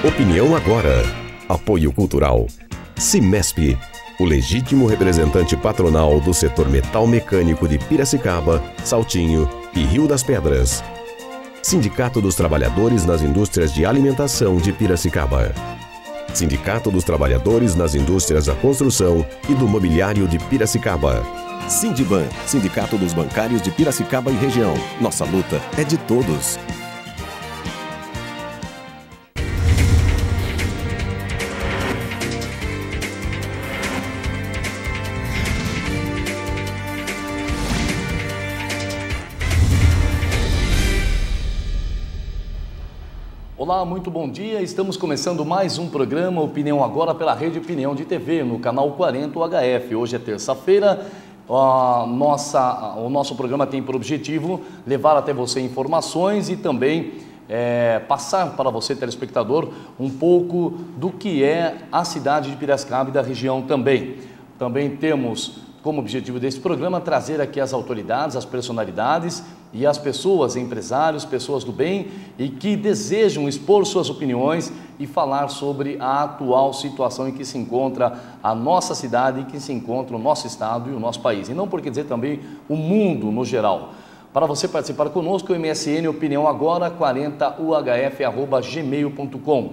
Opinião agora. Apoio cultural. Cimesp, o legítimo representante patronal do setor metal mecânico de Piracicaba, Saltinho e Rio das Pedras. Sindicato dos Trabalhadores nas Indústrias de Alimentação de Piracicaba. Sindicato dos Trabalhadores nas Indústrias da Construção e do Mobiliário de Piracicaba. Sindiban, Sindicato dos Bancários de Piracicaba e região. Nossa luta é de todos. Olá, muito bom dia. Estamos começando mais um programa Opinião Agora pela Rede Opinião de TV, no canal 40 UHF. Hoje é terça-feira. O nosso programa tem por objetivo levar até você informações e também passar para você, telespectador, um pouco do que é a cidade de Piracicaba e da região também. Também temos como objetivo desse programa trazer aqui as autoridades, as personalidades e as pessoas, empresários, pessoas do bem e que desejam expor suas opiniões e falar sobre a atual situação em que se encontra a nossa cidade, em que se encontra o nosso estado e o nosso país. E não por que dizer também o mundo no geral. Para você participar conosco, o MSN Opinião Agora 40uhf@gmail.com.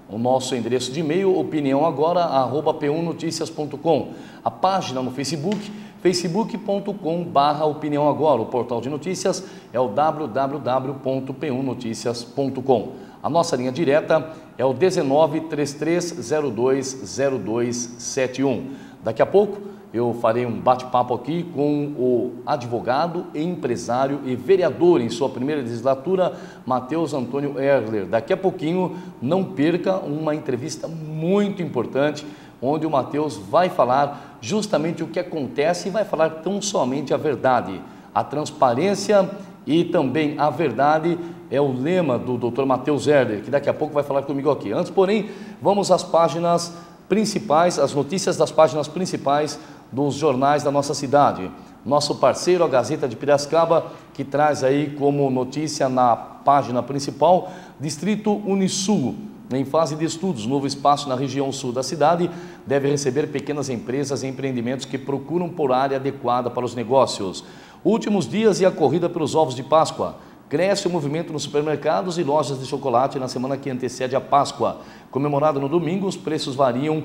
O nosso endereço de e-mail, opiniãoagora@p1noticias.com. A página no Facebook, facebook.com/opiniãoagora. O portal de notícias é o www.p1noticias.com. A nossa linha direta é o 1933020271. Daqui a pouco eu farei um bate-papo aqui com o advogado, empresário e vereador em sua primeira legislatura, Matheus Antônio Erler. Daqui a pouquinho, não perca uma entrevista muito importante, onde o Matheus vai falar justamente o que acontece e vai falar tão somente a verdade. A transparência e também a verdade é o lema do Dr. Matheus Erler, que daqui a pouco vai falar comigo aqui. Antes, porém, vamos às páginas principais, as notícias das páginas principais dos jornais da nossa cidade. Nosso parceiro, a Gazeta de Piracicaba, que traz aí como notícia na página principal, Distrito Unisul, em fase de estudos, novo espaço na região sul da cidade, deve receber pequenas empresas e empreendimentos que procuram por área adequada para os negócios. Últimos dias e a corrida pelos ovos de Páscoa. Cresce o movimento nos supermercados e lojas de chocolate na semana que antecede a Páscoa. Comemorado no domingo, os preços variam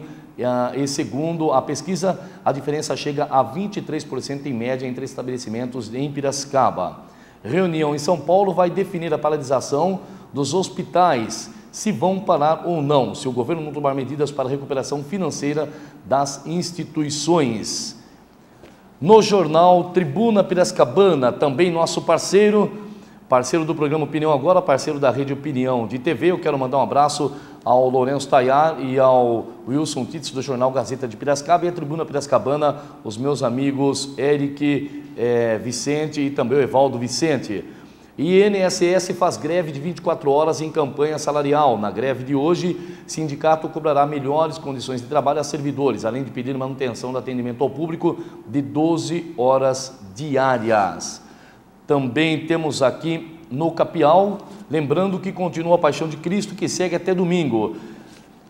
e, segundo a pesquisa, a diferença chega a 23% em média entre estabelecimentos em Piracicaba. Reunião em São Paulo vai definir a paralisação dos hospitais, se vão parar ou não, se o governo não tomar medidas para a recuperação financeira das instituições. No jornal Tribuna Piracicabana, também nosso parceiro do programa Opinião Agora, parceiro da Rede Opinião de TV. Eu quero mandar um abraço ao Lourenço Tayar e ao Wilson Titz do jornal Gazeta de Piracicaba e a Tribuna Piracicabana, os meus amigos Eric Vicente e também o Evaldo Vicente. E INSS faz greve de 24 horas em campanha salarial. Na greve de hoje, sindicato cobrará melhores condições de trabalho a servidores, além de pedir manutenção do atendimento ao público de 12 horas diárias. Também temos aqui no Capial, lembrando que continua a Paixão de Cristo, que segue até domingo.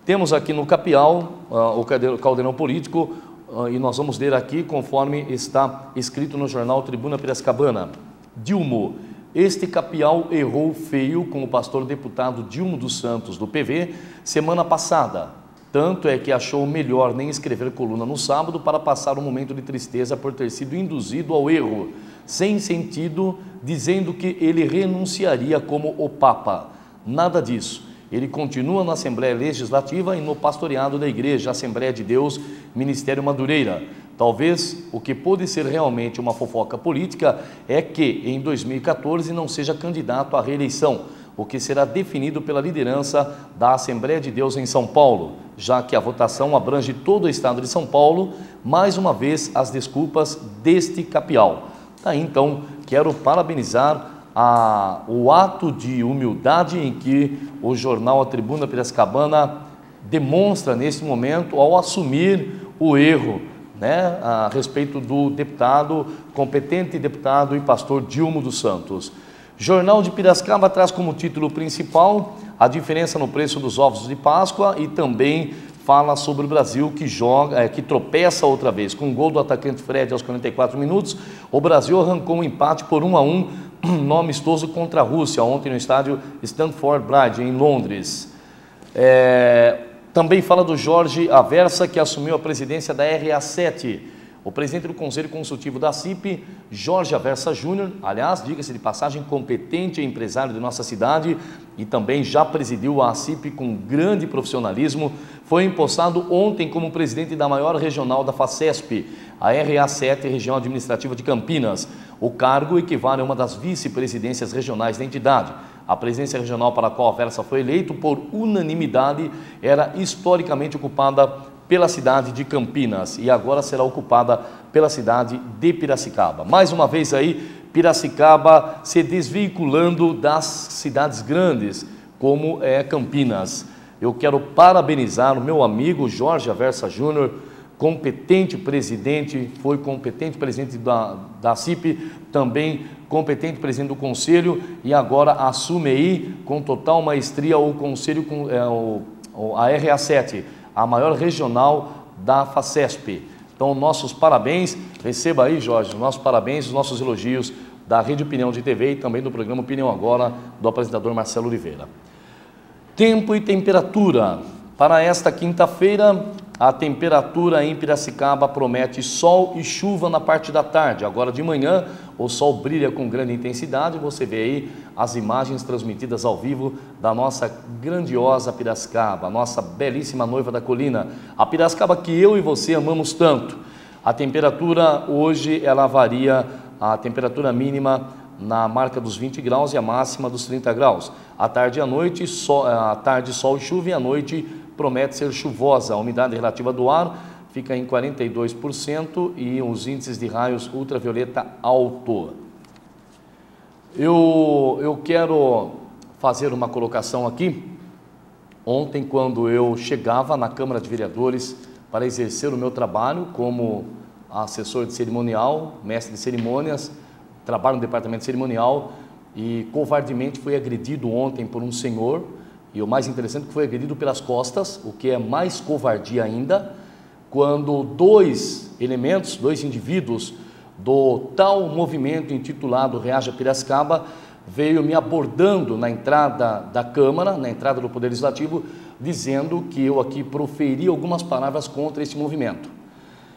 Temos aqui no Capial o caldeirão político e nós vamos ler aqui conforme está escrito no jornal Tribuna Piracicabana. Dilmo, este Capial errou feio com o pastor deputado Dilmo dos Santos, do PV, semana passada. Tanto é que achou melhor nem escrever coluna no sábado para passar um momento de tristeza por ter sido induzido ao erro, sem sentido, dizendo que ele renunciaria como o Papa. Nada disso. Ele continua na Assembleia Legislativa e no pastoreado da Igreja Assembleia de Deus, Ministério Madureira. Talvez o que pode ser realmente uma fofoca política é que em 2014 não seja candidato à reeleição, o que será definido pela liderança da Assembleia de Deus em São Paulo, já que a votação abrange todo o estado de São Paulo. Mais uma vez, as desculpas deste Capial. Daí então, quero parabenizar o ato de humildade em que o jornal A Tribuna Piracicabana demonstra nesse momento ao assumir o erro, a respeito do deputado, competente deputado e pastor Dilmo dos Santos. Jornal de Piracicaba traz como título principal a diferença no preço dos ovos de Páscoa e também fala sobre o Brasil que tropeça outra vez. Com o gol do atacante Fred aos 44 minutos, o Brasil arrancou um empate por 1-1 no amistoso contra a Rússia, ontem no estádio Stamford Bridge, em Londres. Também fala do Jorge Aversa, que assumiu a presidência da RA7. O presidente do Conselho Consultivo da CIP, Jorge Aversa Júnior, aliás, diga-se de passagem, competente empresário de nossa cidade e também já presidiu a CIP com grande profissionalismo, foi empossado ontem como presidente da maior regional da FACESP, a RA7, Região Administrativa de Campinas. O cargo equivale a uma das vice-presidências regionais da entidade. A presidência regional para a qual Aversa foi eleito por unanimidade era historicamente ocupada pela cidade de Campinas e agora será ocupada pela cidade de Piracicaba. Mais uma vez aí, Piracicaba se desvinculando das cidades grandes, como é Campinas. Eu quero parabenizar o meu amigo Jorge Aversa Júnior, competente presidente, foi competente presidente da CIP, também competente presidente do Conselho e agora assume aí com total maestria o Conselho, a RA7, a maior regional da FACESP. Então, nossos parabéns, receba aí, Jorge, nossos parabéns, os nossos elogios da Rede Opinião de TV e também do programa Opinião Agora, do apresentador Marcelo Oliveira. Tempo e temperatura. Para esta quinta-feira, a temperatura em Piracicaba promete sol e chuva na parte da tarde. Agora de manhã, o sol brilha com grande intensidade. Você vê aí as imagens transmitidas ao vivo da nossa grandiosa Piracicaba, nossa belíssima noiva da colina. A Piracicaba que eu e você amamos tanto. A temperatura hoje, ela varia, a temperatura mínima na marca dos 20 graus e a máxima dos 30 graus. À tarde e à noite, sol e chuva, e à noite promete ser chuvosa. A umidade relativa do ar fica em 42% e os índices de raios ultravioleta alto. Eu quero fazer uma colocação aqui. Ontem, quando eu chegava na Câmara de Vereadores para exercer o meu trabalho como assessor de cerimonial, mestre de cerimônias, trabalho no departamento cerimonial e covardemente fui agredido ontem por um senhor. E o mais interessante é que foi agredido pelas costas, o que é mais covardia ainda, quando dois indivíduos do tal movimento intitulado Reaja Piracicaba, veio me abordando na entrada da Câmara, na entrada do Poder Legislativo, dizendo que eu aqui proferi algumas palavras contra esse movimento.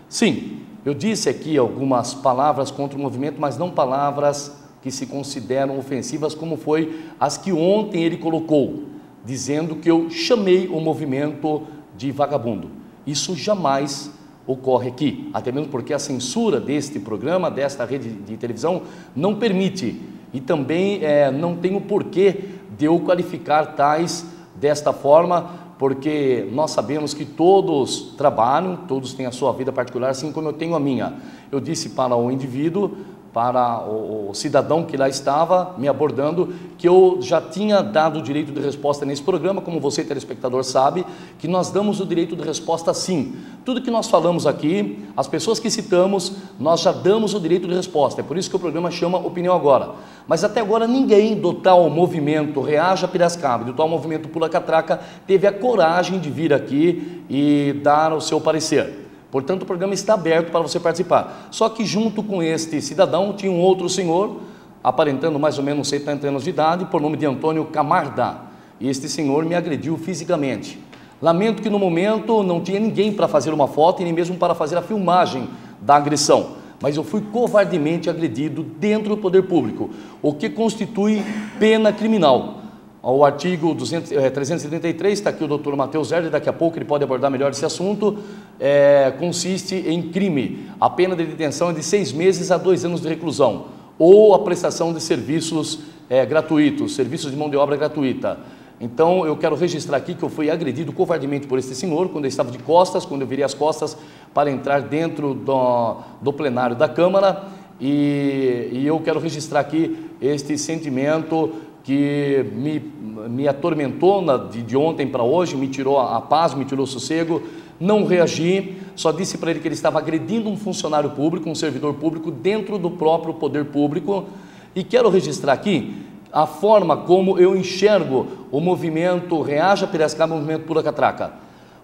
Sim, eu disse aqui algumas palavras contra o movimento, mas não palavras que se consideram ofensivas, como foi as que ontem ele colocou, dizendo que eu chamei o movimento de vagabundo. Isso jamais ocorre aqui, até mesmo porque a censura deste programa, desta rede de televisão, não permite. E também não tem o porquê de eu qualificar tais desta forma, porque nós sabemos que todos trabalham, todos têm a sua vida particular, assim como eu tenho a minha. Eu disse para o indivíduo, para o cidadão que lá estava me abordando, que eu já tinha dado o direito de resposta nesse programa, como você, telespectador, sabe, que nós damos o direito de resposta sim. Tudo que nós falamos aqui, as pessoas que citamos, nós já damos o direito de resposta. É por isso que o programa chama Opinião Agora. Mas até agora ninguém do tal movimento Reaja Piracicaba, do tal movimento Pula Catraca, teve a coragem de vir aqui e dar o seu parecer. Portanto, o programa está aberto para você participar. Só que junto com este cidadão tinha um outro senhor, aparentando mais ou menos 70 anos de idade, por nome de Antônio Camarda. E este senhor me agrediu fisicamente. Lamento que no momento não tinha ninguém para fazer uma foto e nem mesmo para fazer a filmagem da agressão. Mas eu fui covardemente agredido dentro do poder público, o que constitui pena criminal. O artigo 333, está aqui o doutor Matheus Herder, daqui a pouco ele pode abordar melhor esse assunto, consiste em crime. A pena de detenção é de 6 meses a 2 anos de reclusão, ou a prestação de serviços gratuitos, serviços de mão de obra gratuita. Então, eu quero registrar aqui que eu fui agredido covardemente por este senhor, quando eu estava de costas, quando eu virei as costas para entrar dentro do plenário da Câmara, e eu quero registrar aqui este sentimento que me atormentou de ontem para hoje, me tirou a paz, me tirou o sossego. Não reagi, só disse para ele que ele estava agredindo um funcionário público, um servidor público dentro do próprio poder público. E quero registrar aqui a forma como eu enxergo o movimento Reaja Piracicaba, o movimento Pula Catraca.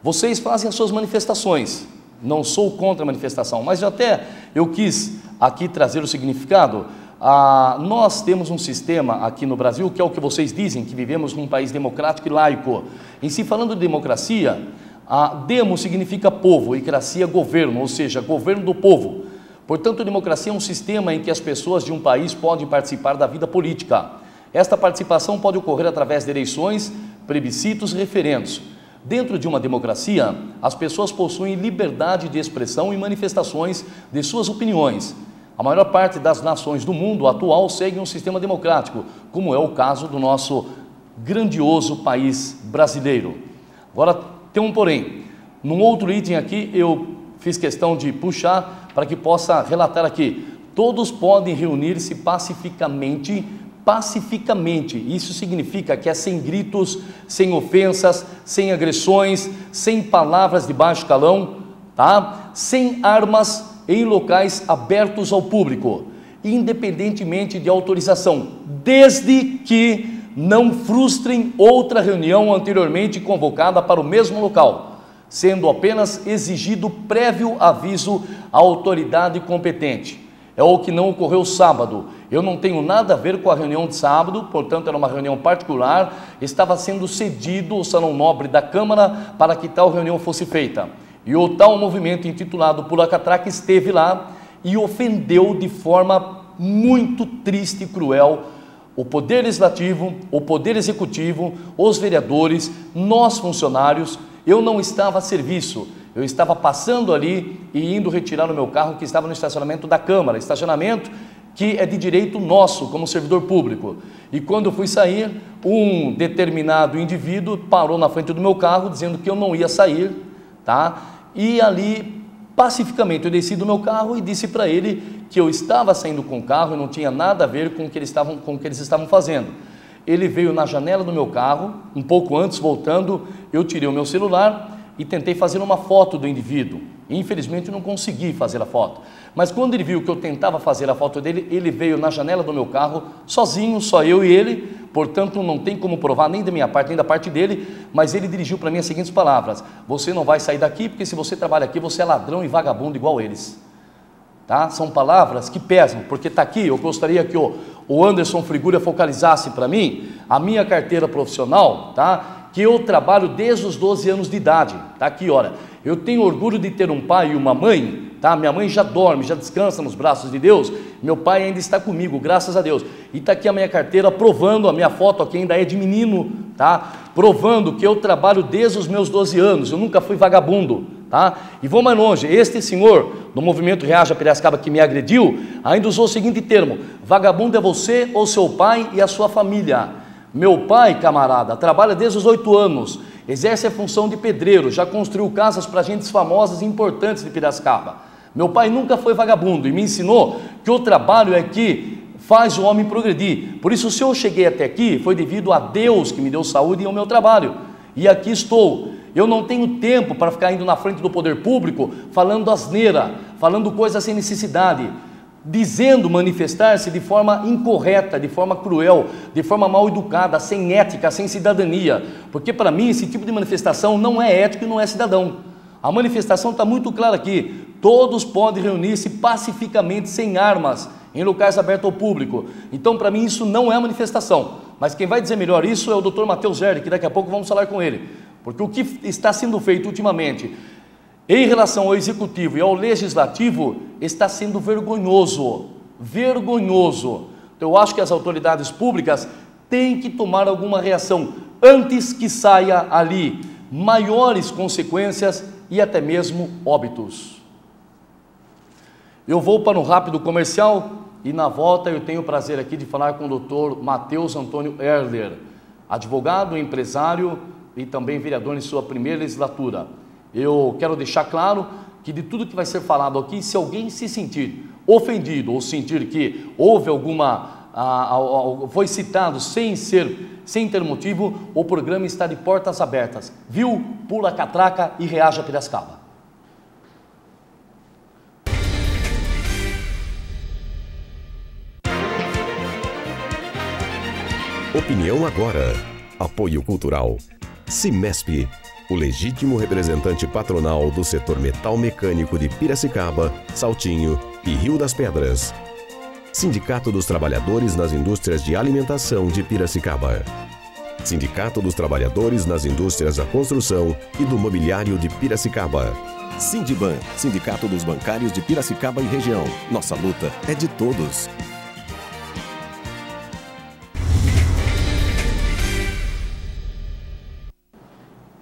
Vocês fazem as suas manifestações, não sou contra a manifestação, mas eu quis aqui trazer o significado. Nós temos um sistema aqui no Brasil, que é o que vocês dizem, que vivemos num país democrático e laico. Em si, falando de democracia, demo significa povo e cracia governo, ou seja, governo do povo. Portanto, democracia é um sistema em que as pessoas de um país podem participar da vida política. Esta participação pode ocorrer através de eleições, plebiscitos e referendos. Dentro de uma democracia, as pessoas possuem liberdade de expressão e manifestações de suas opiniões. A maior parte das nações do mundo atual segue um sistema democrático, como é o caso do nosso grandioso país brasileiro. Agora, tem um porém. Num outro item aqui, eu fiz questão de puxar para que possa relatar aqui. Todos podem reunir-se pacificamente. Isso significa que é sem gritos, sem ofensas, sem agressões, sem palavras de baixo calão, tá? Sem armas, em locais abertos ao público, independentemente de autorização, desde que não frustrem outra reunião anteriormente convocada para o mesmo local, sendo apenas exigido prévio aviso à autoridade competente. É o que não ocorreu sábado. Eu não tenho nada a ver com a reunião de sábado, portanto era uma reunião particular, estava sendo cedido o salão nobre da Câmara para que tal reunião fosse feita. E o tal movimento intitulado Pula Catraca esteve lá e ofendeu de forma muito triste e cruel o Poder Legislativo, o Poder Executivo, os vereadores, nós funcionários. Eu não estava a serviço, eu estava passando ali e indo retirar o meu carro que estava no estacionamento da Câmara, estacionamento que é de direito nosso como servidor público. E quando eu fui sair, um determinado indivíduo parou na frente do meu carro dizendo que eu não ia sair, tá? E ali, pacificamente, eu desci do meu carro e disse para ele que eu estava saindo com o carro e não tinha nada a ver com o que eles estavam fazendo. Ele veio na janela do meu carro, um pouco antes, voltando, eu tirei o meu celular e tentei fazer uma foto do indivíduo. Infelizmente, não consegui fazer a foto. Mas quando ele viu que eu tentava fazer a foto dele, ele veio na janela do meu carro, sozinho, só eu e ele, portanto, não tem como provar nem da minha parte, nem da parte dele, mas ele dirigiu para mim as seguintes palavras: você não vai sair daqui, porque se você trabalha aqui, você é ladrão e vagabundo igual eles. Tá? São palavras que pesam, porque está aqui, eu gostaria que o Anderson Frigura focalizasse para mim a minha carteira profissional, tá? Que eu trabalho desde os 12 anos de idade, tá aqui, olha, eu tenho orgulho de ter um pai e uma mãe, tá? Minha mãe já dorme, já descansa nos braços de Deus, meu pai ainda está comigo, graças a Deus, e está aqui a minha carteira provando, a minha foto aqui ainda é de menino, tá? Provando que eu trabalho desde os meus 12 anos, eu nunca fui vagabundo, tá? E vou mais longe, este senhor do movimento Reaja Piracicaba que me agrediu, ainda usou o seguinte termo: vagabundo é você ou seu pai e a sua família. Meu pai, camarada, trabalha desde os 8 anos, exerce a função de pedreiro, já construiu casas para gentes famosas e importantes de Piracicaba. Meu pai nunca foi vagabundo e me ensinou que o trabalho é que faz o homem progredir. Por isso, se eu cheguei até aqui, foi devido a Deus que me deu saúde e ao meu trabalho. E aqui estou. Eu não tenho tempo para ficar indo na frente do poder público, falando asneira, falando coisas sem necessidade, dizendo manifestar-se de forma incorreta, de forma cruel, de forma mal educada, sem ética, sem cidadania, porque para mim esse tipo de manifestação não é ético e não é cidadão. A manifestação está muito clara aqui: todos podem reunir-se pacificamente, sem armas, em locais abertos ao público. Então, para mim, isso não é manifestação, mas quem vai dizer melhor isso é o Dr. Matheus Zerli, que daqui a pouco vamos falar com ele, porque o que está sendo feito ultimamente em relação ao Executivo e ao Legislativo está sendo vergonhoso, vergonhoso. Então, eu acho que as autoridades públicas têm que tomar alguma reação antes que saia ali maiores consequências e até mesmo óbitos. Eu vou para um rápido comercial e na volta eu tenho o prazer aqui de falar com o Dr. Matheus Antônio Erler, advogado, empresário e também vereador em sua primeira legislatura. Eu quero deixar claro que de tudo que vai ser falado aqui, se alguém se sentir ofendido ou sentir que houve foi citado sem ter motivo, o programa está de portas abertas. Viu? Pula Catraca e Reaja Piracicaba. Opinião Agora. Apoio Cultural. Cimesp, o legítimo representante patronal do setor metal mecânico de Piracicaba, Saltinho e Rio das Pedras. Sindicato dos Trabalhadores nas Indústrias de Alimentação de Piracicaba. Sindicato dos Trabalhadores nas Indústrias da Construção e do Mobiliário de Piracicaba. Sindiban, Sindicato dos Bancários de Piracicaba e Região. Nossa luta é de todos.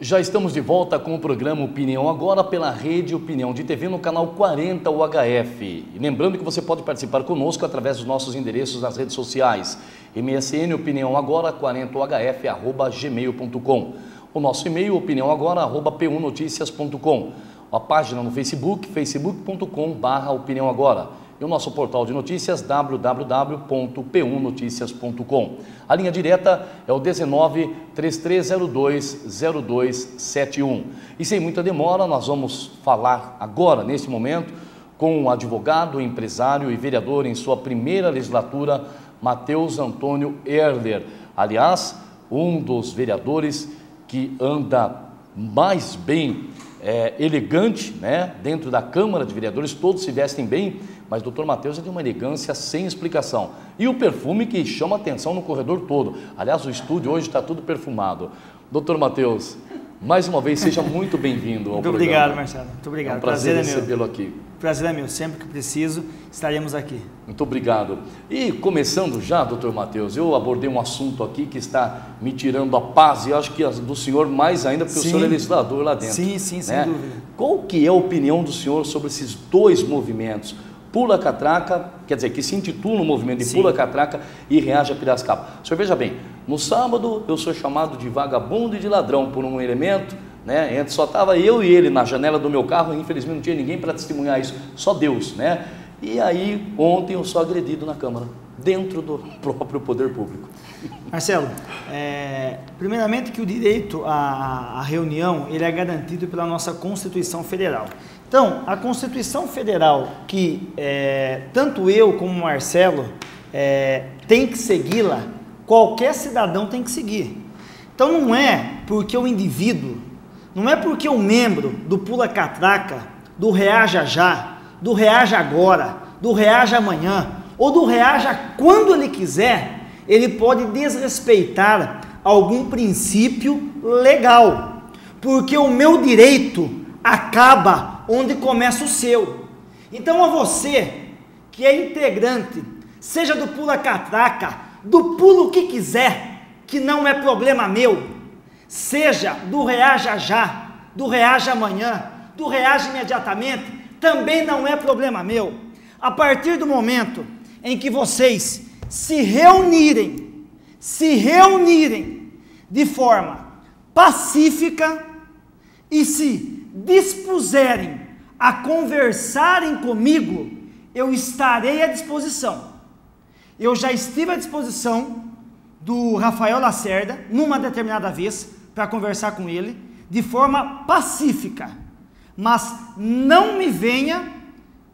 Já estamos de volta com o programa Opinião Agora pela Rede Opinião de TV no canal 40 UHF. E lembrando que você pode participar conosco através dos nossos endereços nas redes sociais. MSN Opinião Agora 40UHF@gmail.com. O nosso e-mail opiniãoagora@punoticias.com. A página no Facebook, facebook.com/Opinião Agora. E o nosso portal de notícias, www.punoticias.com. A linha direta é o 19-3302-0271. E sem muita demora, nós vamos falar agora, neste momento, com o advogado, empresário e vereador em sua primeira legislatura, Matheus Antônio Erler. Aliás, um dos vereadores que anda mais bem elegante, né? Dentro da Câmara de Vereadores, todos se vestem bem, mas o doutor Matheus é de uma elegância sem explicação. E o perfume que chama atenção no corredor todo. Aliás, o estúdio hoje está tudo perfumado. Doutor Matheus, mais uma vez, seja muito bem-vindo ao programa. Muito obrigado, Marcelo. Muito obrigado. É um prazer recebê-lo aqui. Prazer é meu. Sempre que preciso, estaremos aqui. Muito obrigado. E começando já, doutor Matheus, eu abordei um assunto aqui que está me tirando a paz, e acho que do senhor mais ainda, porque o senhor é legislador lá dentro. Sim, sim, sem dúvida. Qual que é a opinião do senhor sobre esses dois movimentos? Pula Catraca, quer dizer, que se intitula o movimento de Pula Catraca e Reaja Piracicaba. O senhor veja bem, no sábado eu sou chamado de vagabundo e de ladrão por um elemento, né? Só estava eu e ele na janela do meu carro, e infelizmente não tinha ninguém para testemunhar isso, só Deus, né? E aí ontem eu sou agredido na Câmara, dentro do próprio poder público. Marcelo, primeiramente que o direito à reunião, ele é garantido pela nossa Constituição Federal. Então, a Constituição Federal, que tanto eu como o Marcelo tem que segui-la, qualquer cidadão tem que seguir. Então, não é porque o indivíduo, não é porque o membro do Pula Catraca, do Reaja Já, do Reaja Agora, do Reaja Amanhã, ou do Reaja quando ele quiser, ele pode desrespeitar algum princípio legal, porque o meu direito acaba onde começa o seu. Então, a você que é integrante, seja do Pula Catraca, do Pulo que quiser, que não é problema meu, seja do Reaja Já, do Reaja Amanhã, do Reaja Imediatamente, também não é problema meu. A partir do momento em que vocês se reunirem de forma pacífica e se dispuserem a conversarem comigo, eu estarei à disposição. Eu já estive à disposição do Rafael Lacerda, numa determinada vez, para conversar com ele, de forma pacífica, mas não me venha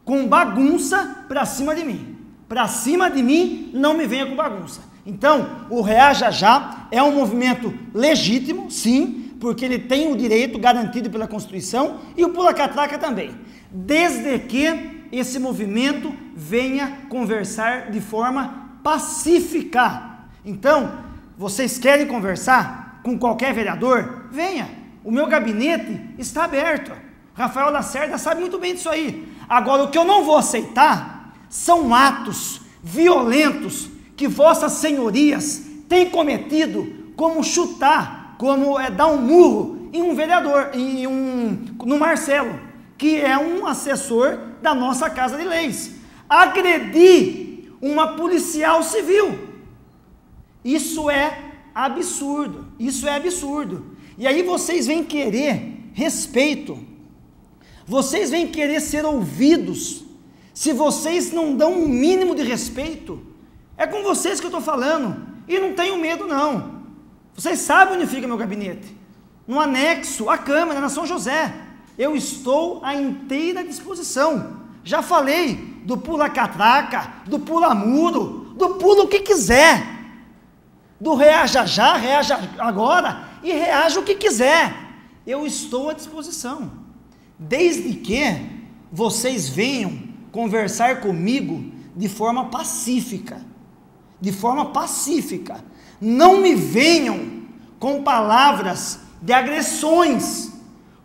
com bagunça para cima de mim. Para cima de mim, não me venha com bagunça. Então, o Reaja Já é um movimento legítimo, sim, porque ele tem o direito garantido pela Constituição, e o Pula Catraca também, desde que esse movimento venha conversar de forma pacífica. Então, vocês querem conversar com qualquer vereador? Venha, o meu gabinete está aberto. Rafael Lacerda sabe muito bem disso aí. Agora, o que eu não vou aceitar são atos violentos que vossas senhorias têm cometido, como chutar, como dar um murro em um vereador, no Marcelo, que é um assessor da nossa Casa de Leis. Agredir uma policial civil. Isso é absurdo, isso é absurdo. E aí vocês vêm querer respeito, vocês vêm querer ser ouvidos. Se vocês não dão um mínimo de respeito, é com vocês que eu estou falando, e não tenho medo não. Vocês sabem onde fica meu gabinete, no anexo à Câmara, na São José. Eu estou à inteira disposição. Já falei do Pula Catraca, do Pula Muro, do Pula o que quiser. do reaja já, reaja agora e reaja o que quiser. Eu estou à disposição, desde que vocês venham conversar comigo de forma pacífica. De forma pacífica. Não me venham com palavras de agressões,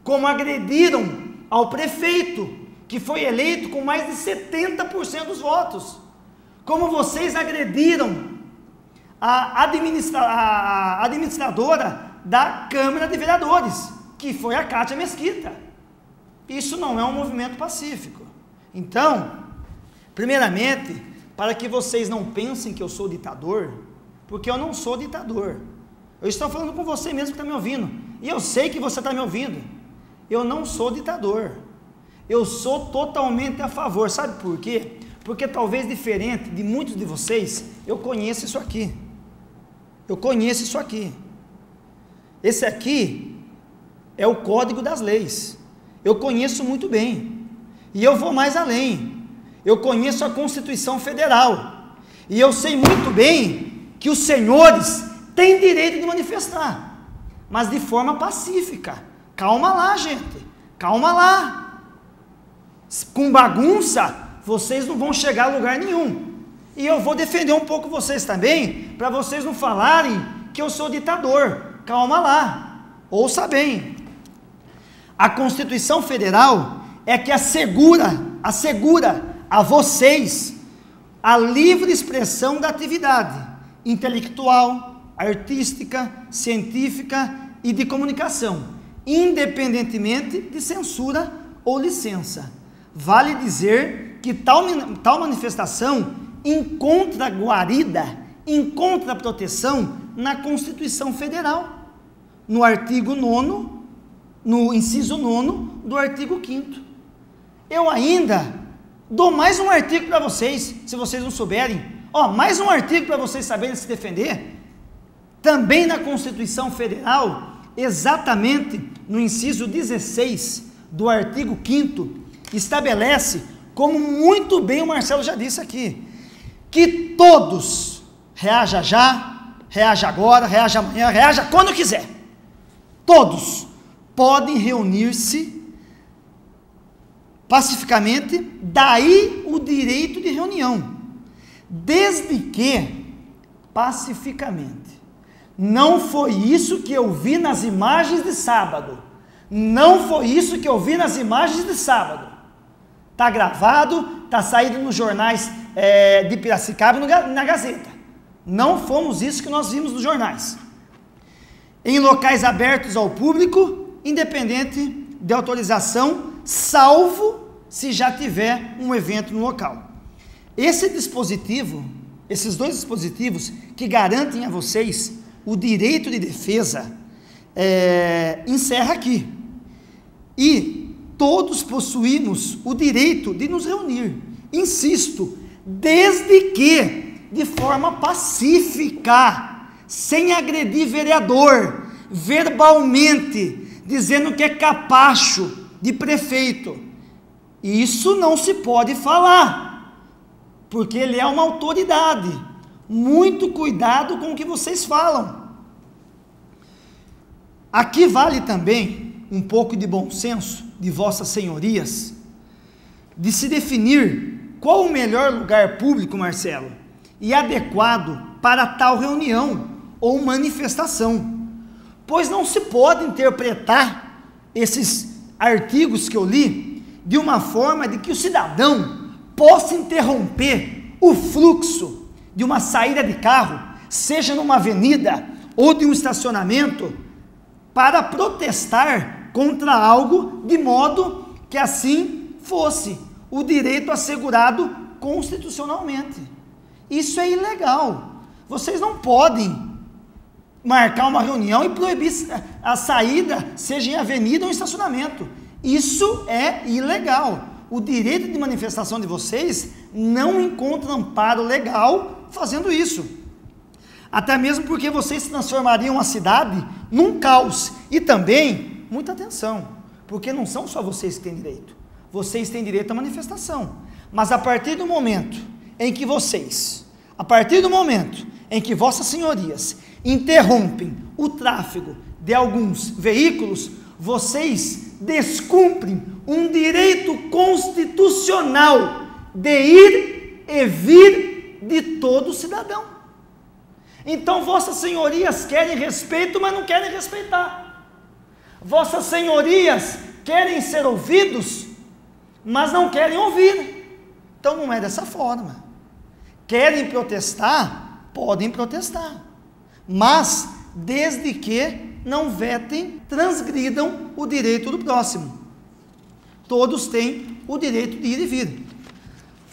como agrediram ao prefeito, que foi eleito com mais de 70% dos votos. Como vocês agrediram a administradora da Câmara de Vereadores, que foi a Kátia Mesquita. Isso não é um movimento pacífico. Então, primeiramente, para que vocês não pensem que eu sou ditador, porque eu não sou ditador. Eu estou falando com você mesmo que está me ouvindo, e eu sei que você está me ouvindo. Eu não sou ditador. Eu sou totalmente a favor. Sabe por quê? Porque talvez diferente de muitos de vocês, eu conheço isso aqui. Eu conheço isso aqui. Esse aqui é o Código das Leis. Eu conheço muito bem. E eu vou mais além. Eu conheço a Constituição Federal. E eu sei muito bem que os senhores têm direito de manifestar, mas de forma pacífica. Calma lá, gente. Calma lá. Com bagunça, vocês não vão chegar a lugar nenhum. E eu vou defender um pouco vocês também, para vocês não falarem que eu sou ditador. Calma lá. Ouça bem. A Constituição Federal é que assegura a vocês a livre expressão da atividade intelectual, artística, científica e de comunicação, independentemente de censura ou licença. Vale dizer que tal manifestação encontra guarida, encontra proteção na Constituição Federal, no artigo 9º, no inciso 9º do artigo 5º. Eu ainda dou mais um artigo para vocês, se vocês não souberem, mais um artigo para vocês saberem se defender, também na Constituição Federal, exatamente no inciso 16 do artigo 5º, estabelece, como muito bem o Marcelo já disse aqui, que todos, reaja já, reaja agora, reaja amanhã, reaja quando quiser, todos podem reunir-se pacificamente, daí o direito de reunião, desde que pacificamente. Não foi isso que eu vi nas imagens de sábado. Não foi isso que eu vi nas imagens de sábado. Está gravado, está saído nos jornais de Piracicaba e na Gazeta. Não fomos isso que nós vimos nos jornais. Em locais abertos ao público, independente de autorização, salvo se já tiver um evento no local. Esses dois dispositivos que garantem a vocês o direito de defesa, encerra aqui. E todos possuímos o direito de nos reunir, insisto, desde que de forma pacífica, sem agredir vereador, verbalmente, dizendo que é capacho de prefeito. Isso não se pode falar, porque ele é uma autoridade. Muito cuidado com o que vocês falam. Aqui vale também um pouco de bom senso de vossas senhorias, de se definir qual o melhor lugar público, Marcelo, e adequado para tal reunião ou manifestação, pois não se pode interpretar esses artigos que eu li de uma forma de que o cidadão possa interromper o fluxo de uma saída de carro, seja numa avenida ou de um estacionamento, para protestar contra algo, de modo que assim fosse o direito assegurado constitucionalmente. Isso é ilegal. Vocês não podem marcar uma reunião e proibir a saída, seja em avenida ou em estacionamento. Isso é ilegal. O direito de manifestação de vocês não encontra amparo legal fazendo isso. Até mesmo porque vocês transformariam a cidade num caos. E também, muita atenção, porque não são só vocês que têm direito. Vocês têm direito à manifestação. Mas a partir do momento em que vocês em que vossas senhorias interrompem o tráfego de alguns veículos, vocês descumprem um direito constitucional de ir e vir de todo cidadão. Então vossas senhorias querem respeito, mas não querem respeitar. Vossas senhorias querem ser ouvidos, mas não querem ouvir. Então não é dessa forma. Querem protestar? Podem protestar, mas desde que não vetem, transgridam o direito do próximo. Todos têm o direito de ir e vir.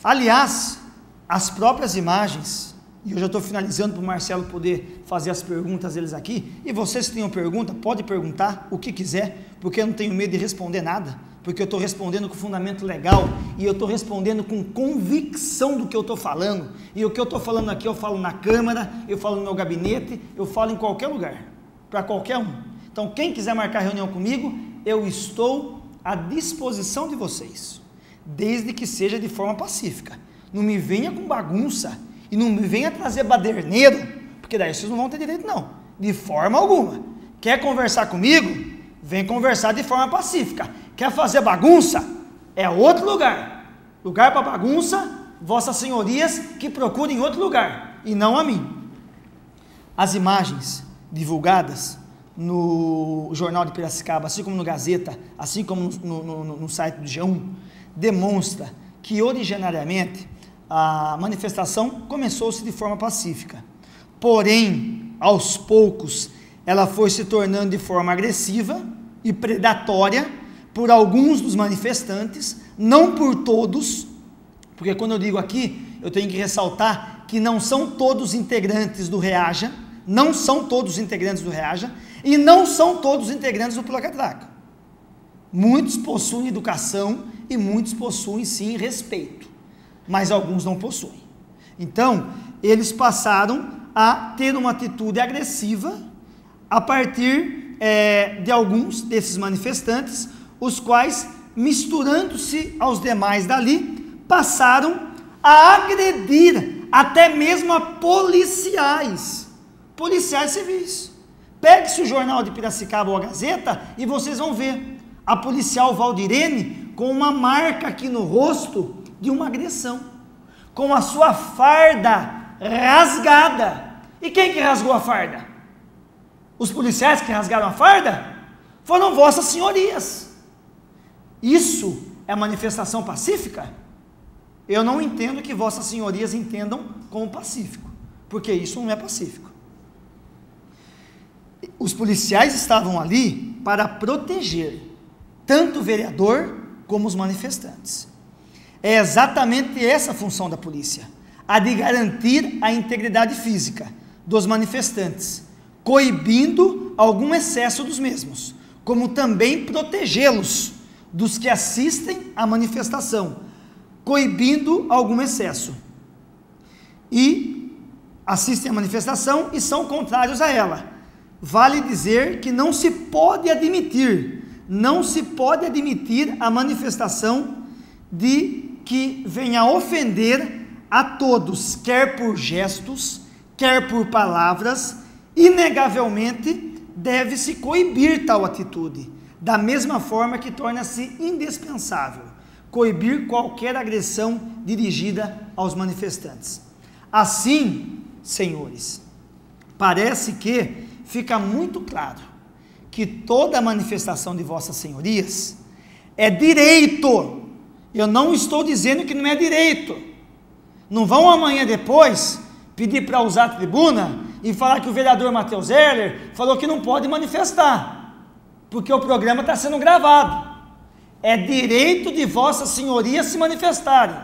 Aliás, as próprias imagens, e eu já estou finalizando para o Marcelo poder fazer as perguntas deles aqui, e vocês que tenham pergunta, pode perguntar o que quiser, porque eu não tenho medo de responder nada, porque eu estou respondendo com fundamento legal, e eu estou respondendo com convicção do que eu estou falando, e o que eu estou falando aqui eu falo na Câmara, eu falo no meu gabinete, eu falo em qualquer lugar, para qualquer um. Então quem quiser marcar reunião comigo, eu estou à disposição de vocês, desde que seja de forma pacífica. Não me venha com bagunça, e não me venha trazer baderneiro, porque daí vocês não vão ter direito não, de forma alguma. Quer conversar comigo? Vem conversar de forma pacífica. Quer fazer bagunça? É outro lugar. Lugar para bagunça, vossas senhorias que procurem outro lugar, e não a mim. As imagens divulgadas no Jornal de Piracicaba, assim como no Gazeta, assim como no site do G1, demonstra que originariamente a manifestação começou-se de forma pacífica, porém, aos poucos, ela foi se tornando de forma agressiva e predatória por alguns dos manifestantes, não por todos, porque quando eu digo aqui, eu tenho que ressaltar que não são todos integrantes do Reaja, não são todos integrantes do Reaja, e não são todos integrantes do Pula Catraca. Muitos possuem educação e muitos possuem sim respeito, mas alguns não possuem. Então, eles passaram a ter uma atitude agressiva a partir de alguns desses manifestantes, os quais, misturando-se aos demais dali, passaram a agredir até mesmo a policiais civis. Pegue-se o Jornal de Piracicaba ou a Gazeta e vocês vão ver a policial Valdirene com uma marca aqui no rosto de uma agressão, com a sua farda rasgada. E quem que rasgou a farda? Os policiais que rasgaram a farda? Foram vossas senhorias. Isso é manifestação pacífica? Eu não entendo que vossas senhorias entendam como pacífico, porque isso não é pacífico. Os policiais estavam ali para proteger tanto o vereador como os manifestantes. É exatamente essa a função da polícia, a de garantir a integridade física dos manifestantes, coibindo algum excesso dos mesmos, como também protegê-los dos que assistem à manifestação, coibindo algum excesso, e assistem à manifestação e são contrários a ela. Vale dizer que não se pode admitir a manifestação de que venha ofender a todos, quer por gestos, quer por palavras. Inegavelmente deve-se coibir tal atitude, da mesma forma que torna-se indispensável coibir qualquer agressão dirigida aos manifestantes. Assim, senhores, parece que fica muito claro que toda manifestação de vossas senhorias é direito. Eu não estou dizendo que não é direito. Não vão amanhã depois pedir para usar a tribuna e falar que o vereador Matheus Erler falou que não pode manifestar, porque o programa está sendo gravado. É direito de vossas senhorias se manifestarem.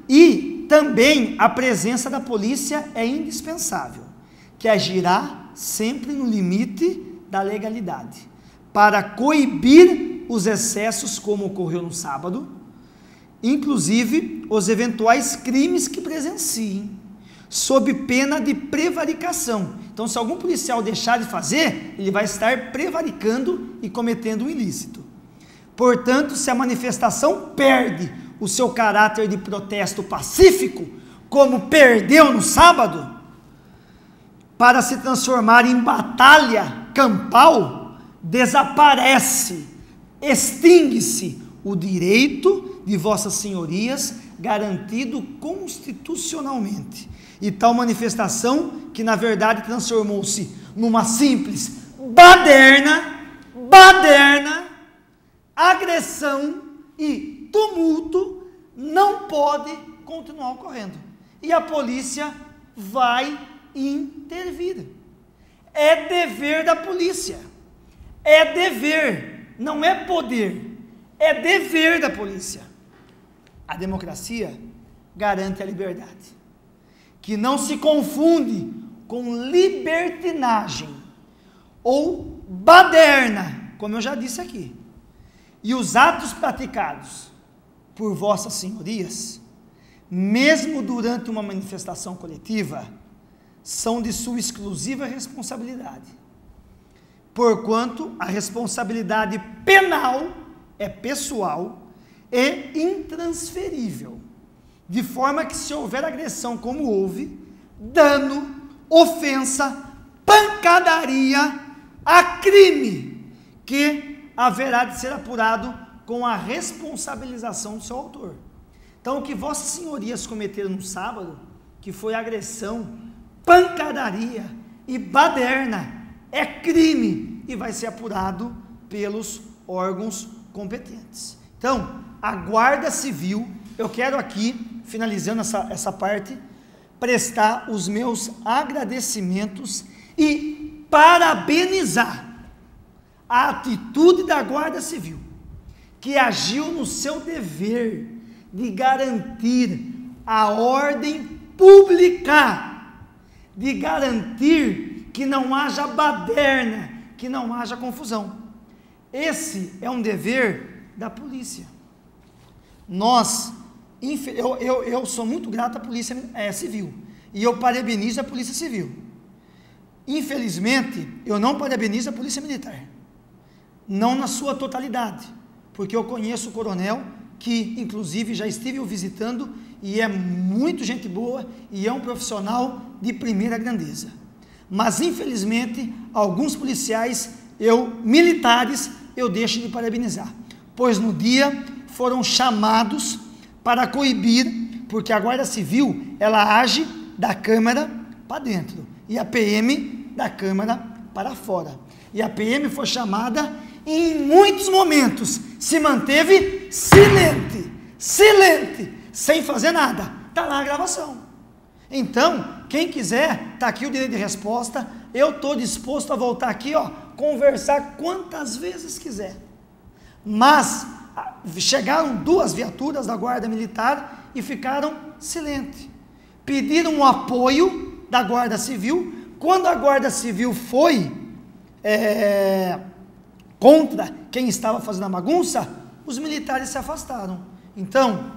E também a presença da polícia é indispensável, que agirá sempre no limite da legalidade, para coibir os excessos como ocorreu no sábado, inclusive os eventuais crimes que presenciem, sob pena de prevaricação. Então, se algum policial deixar de fazer, ele vai estar prevaricando e cometendo um ilícito. Portanto, se a manifestação perde o seu caráter de protesto pacífico, como perdeu no sábado, para se transformar em batalha campal, desaparece, extingue-se o direito de vossas senhorias garantido constitucionalmente. E tal manifestação, que na verdade transformou-se numa simples baderna, agressão e tumulto, não pode continuar ocorrendo. E a polícia vai intervir. É dever da polícia. É dever, não é poder. É dever da polícia. A democracia garante a liberdade, que não se confunde com libertinagem ou baderna, como eu já disse aqui. E os atos praticados por vossas senhorias, mesmo durante uma manifestação coletiva, são de sua exclusiva responsabilidade, porquanto a responsabilidade penal é pessoal e intransferível, de forma que, se houver agressão como houve, dano, ofensa, pancadaria, há crime que haverá de ser apurado com a responsabilização do seu autor. Então, o que vossas senhorias cometeram no sábado, que foi agressão, pancadaria e baderna, é crime e vai ser apurado pelos órgãos competentes. Então, a Guarda Civil, eu quero aqui, finalizando essa parte, prestar os meus agradecimentos e parabenizar a atitude da Guarda Civil, que agiu no seu dever de garantir a ordem pública, de garantir que não haja baderna, que não haja confusão. Esse é um dever da polícia. Eu sou muito grato à Polícia Civil, e eu parabenizo a Polícia Civil. Infelizmente, eu não parabenizo a Polícia Militar, não na sua totalidade, porque eu conheço o coronel, que inclusive já estive o visitando, e é muito gente boa, e é um profissional de primeira grandeza. Mas infelizmente, alguns policiais, militares, eu deixo de parabenizar, pois no dia foram chamados para coibir, porque a Guarda Civil, ela age da Câmara para dentro, e a PM da Câmara para fora. E a PM foi chamada, e em muitos momentos se manteve silente, sem fazer nada. Está lá a gravação. Então, quem quiser, está aqui o direito de resposta. Eu estou disposto a voltar aqui, conversar quantas vezes quiser. Mas chegaram 2 viaturas da Guarda Militar e ficaram silentes. Pediram o apoio da Guarda Civil. Quando a Guarda Civil foi contra quem estava fazendo a bagunça, os militares se afastaram. Então,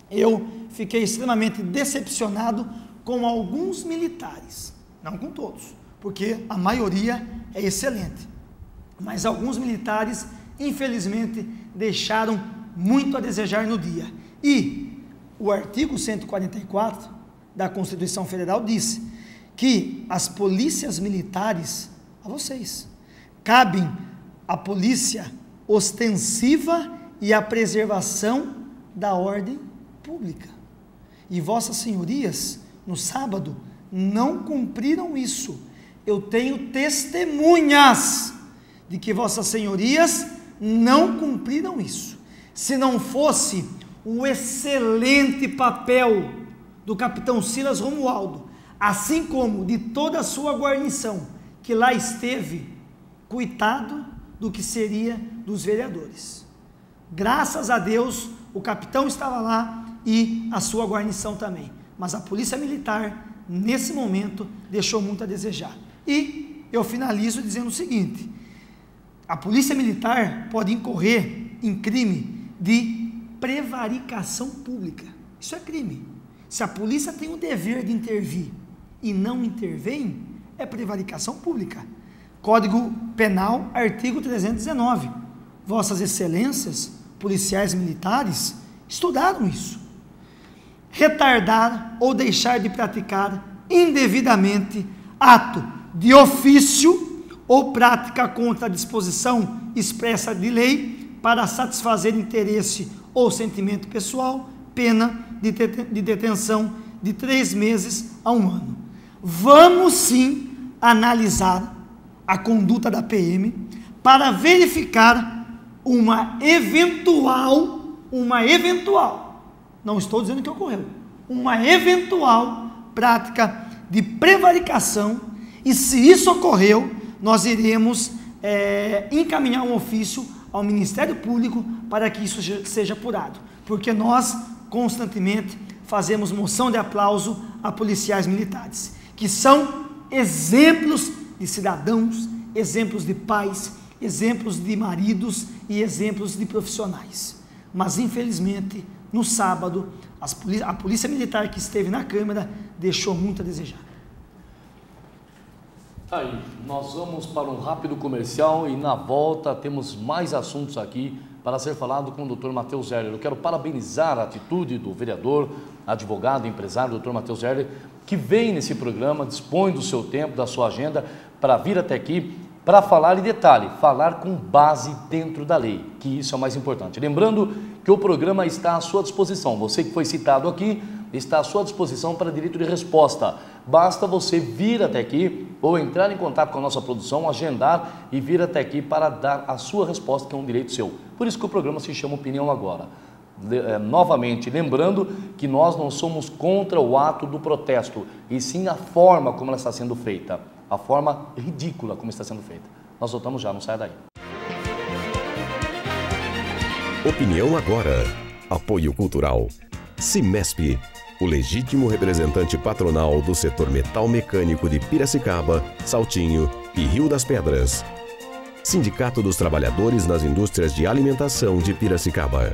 eu fiquei extremamente decepcionado com alguns militares, não com todos, porque a maioria é excelente, mas alguns militares, infelizmente, deixaram muito a desejar no dia. E o artigo 144 da Constituição Federal diz que as polícias militares, a vocês, cabem a polícia ostensiva e a preservação da ordem pública. E vossas senhorias, no sábado, não cumpriram isso. Eu tenho testemunhas de que vossas senhorias não cumpriram isso. Se não fosse o excelente papel do capitão Silas Romualdo, assim como de toda a sua guarnição que lá esteve, coitado do que seria dos vereadores. Graças a Deus, o capitão estava lá e a sua guarnição também. Mas a polícia militar, nesse momento, deixou muito a desejar. E eu finalizo dizendo o seguinte: a polícia militar pode incorrer em crime de prevaricação pública. Isso é crime. Se a polícia tem o dever de intervir e não intervém, é prevaricação pública. Código Penal, artigo 319. Vossas excelências, policiais militares, Estudaram isso. Retardar ou deixar de praticar indevidamente ato de ofício ou prática contra a disposição expressa de lei para satisfazer interesse ou sentimento pessoal, pena de detenção de 3 meses a 1 ano. Vamos sim analisar a conduta da PM para verificar uma eventual, não estou dizendo que ocorreu, uma eventual prática de prevaricação, e se isso ocorreu, nós iremos encaminhar um ofício ao Ministério Público para que isso seja apurado, porque nós constantemente fazemos moção de aplauso a policiais militares, que são exemplos de cidadãos, exemplos de pais, exemplos de maridos e exemplos de profissionais. Mas infelizmente, no sábado, a polícia militar que esteve na Câmara deixou muito a desejar. Aí, nós vamos para um rápido comercial e na volta temos mais assuntos aqui para ser falado com o Dr. Matheus Erler. Eu quero parabenizar a atitude do vereador, advogado, empresário, Dr. Matheus Erler, que vem nesse programa, dispõe do seu tempo, da sua agenda, para vir até aqui, para falar, e detalhe, falar com base dentro da lei, que isso é o mais importante. Lembrando que o programa está à sua disposição, você que foi citado aqui, está à sua disposição para direito de resposta. Basta você vir até aqui ou entrar em contato com a nossa produção, agendar e vir até aqui para dar a sua resposta, que é um direito seu. Por isso que o programa se chama Opinião Agora. Novamente, lembrando que nós não somos contra o ato do protesto, e sim a forma como ela está sendo feita, a forma ridícula como está sendo feita. Nós voltamos já, não saia daí. Opinião Agora. Apoio Cultural. Cimesp, o legítimo representante patronal do setor metal mecânico de Piracicaba, Saltinho e Rio das Pedras. Sindicato dos Trabalhadores nas Indústrias de Alimentação de Piracicaba.